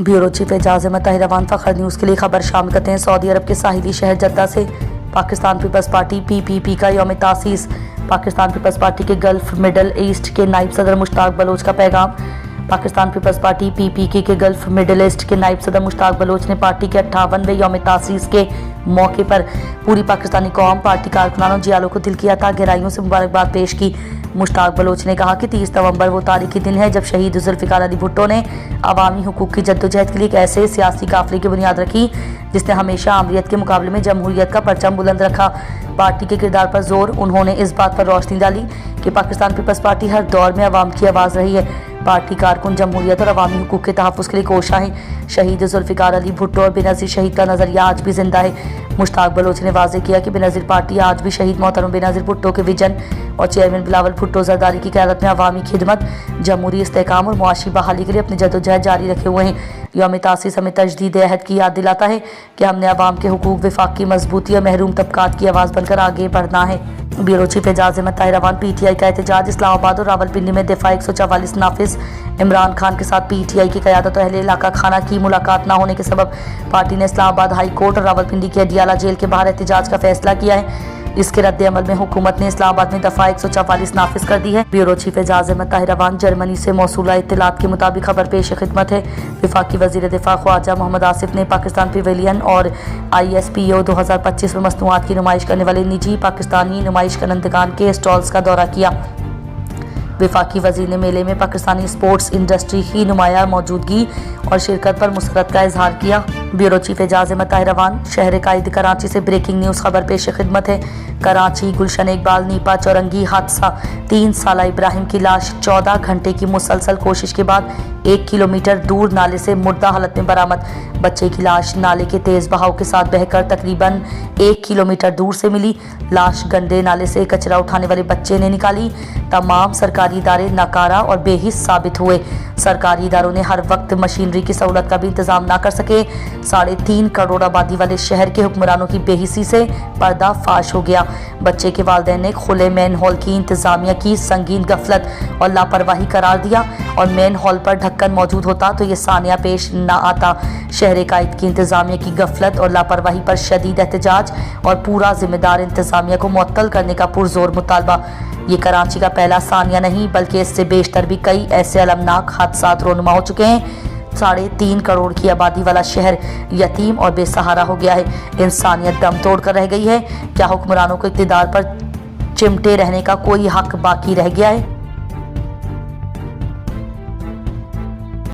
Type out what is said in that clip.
Bureau chief Ejaz Ahmed Tahir Awan फखर news के लिए खबर शामिल करते हैं। सऊदी अरब के साहिली शहर जद्दा से पाकिस्तान पीपल्स पार्टी PPP का यौम तासीस। पाकिस्तान पीपल्स पार्टी के गल्फ मिडल ईस्ट के नायब सदर मुश्ताक बलोच का पैगाम। पाकिस्तान पीपल्स पार्टी PPK के गल्फ मिडल ईस्ट के नायब सदर मुश्ताक बलोच ने पार्टी के 58वें यौम तासीस के मौके पर पूरी पाकिस्तानी कौम, पार्टी कारकुनानों, जियालों को दिल की अता गहराइयों से मुबारकबाद पेश की। मुश्ताक बलोच ने कहा कि 30 नवंबर वो तारीखी दिन है जब शहीद जुल्फ़िकार अली भुट्टो ने अवामी हुकूक की जद्दोजहद के लिए एक ऐसे सियासी काफिले की बुनियाद रखी जिसने हमेशा आमरीत के मुकाबले में जमहूरियत का परचम बुलंद रखा। पार्टी के किरदार पर जोर उन्होंने इस बात पर रोशनी डाली कि पाकिस्तान पीपल्स पार्टी हर दौर में अवाम की आवाज़ रही है। पार्टी कारकुन जमहूरियत और अवामी हुकूक के तहफ़्फ़ुज़ के लिए कोशा हैं। शहीद जुल्फ़िकार अली भुट्टो और बेनज़ीर शहीद का नज़रिया आज भी जिंदा है। मुश्ताक बलोच ने वाज़ेह किया कि बेनज़ीर पार्टी आज भी शहीद मोहतरम बेनज़ीर भुट्टो के विजन और चेयरमैन बिलावल भुट्टो ज़रदारी की क़यादत में अवामी खिदमत, जमहूरी इस्तेहकाम और मुआशी बहाली के लिए अपनी जद्दोजहद जारी रखे हुए हैं। यौम तासीस हमें तजदीद अहद की याद दिलाता है कि हमने अवाम के हुकूक, विफाक की मजबूती और महरूम तबकात की आवाज़ बनकर आगे बढ़ना है। Bureau chief Ejaz Ahmed Tahir Awan PTI का एहतजाज। इस्लामाबाद और रावलपिंडी में दफा 144 नाफिज। इमरान खान के साथ PTI की क़यादत और अहले इलाका खाना की मुलाकात न होने के सबब पार्टी ने इस्लामाबाद हाई कोर्ट और रावलपिंडी के अडियाला जेल के बाहर एहतजाज का फैसला किया है। इसके रद्द अमल में हुकूमत ने इस्लामाबाद में दफा 144 नाफिज कर दी है। Bureau chief Ejaz Ahmed Tahir Awan. Germany से मौसूला इत्तलात के मुताबिक खबर पेश खिदमत है। वफाकी वज़ीर दिफा ख्वाजा मोहम्मद आसिफ ने पाकिस्तान पवेलियन और ISPO 2025 में मसनूआत की नुमाइश करने वाले निजी पाकिस्तानी नुमाइश करंदगान के स्टॉल्स का दौरा किया। वफाकी वज़ीर ने मेले में पाकिस्तानी स्पोर्ट्स इंडस्ट्री की नुमाया मौजूदगी और शिरकत पर मुसरत का इजहार किया। Bureau chief Ejaz Ahmed Tahir Awan. शहर कायद कराची से ब्रेकिंग न्यूज़ खबर पेश खिदमत है। कराची गुलशन इकबाल नीपा चौरंगी हादसा। 3 साला इब्राहिम की लाश 14 घंटे की मुसलसल कोशिश के बाद 1 किलोमीटर दूर नाले से मुर्दा हालत में बरामद। बच्चे की लाश नाले के तेज बहाव के साथ बहकर तकरीबन 1 किलोमीटर दूर से मिली। लाश गंदे नाले से कचरा उठाने वाले बच्चे ने निकाली। तमाम सरकारी इदारे नाकारा और बेहिस साबित हुए। सरकारी इदारों ने हर वक्त मशीनरी की सहूलत का भी इंतजाम ना कर सके। 3.5 करोड़ आबादी वाले शहर के हुक्मरानों की बेहिसी से पर्दा फाश हो गया। बच्चे के वालिदैन ने खुले मेन हॉल की इंतजामिया की संगीन गफलत और लापरवाही करार दिया और मेन हॉल पर ढक्कन मौजूद होता तो ये सानिया पेश न आता। शहर कायद की इंतजामिया की गफलत और लापरवाही पर शदीद एहतजाज और पूरा जिम्मेदार इंतजामिया को मुअत्तल करने का पुरजोर मुतालबा। ये कराची का पहला सानिया नहीं बल्कि इससे बेशतर भी कई ऐसे अलमनाक हादसात रोनुमा हो चुके हैं। 3.5 करोड़ की आबादी वाला शहर यतीम और बेसहारा हो गया है। इंसानियत दम तोड़ कर रह गई है। क्या हुक्मरानों को इक़्तिदार पर चिमटे रहने का कोई हक बाकी रह गया है?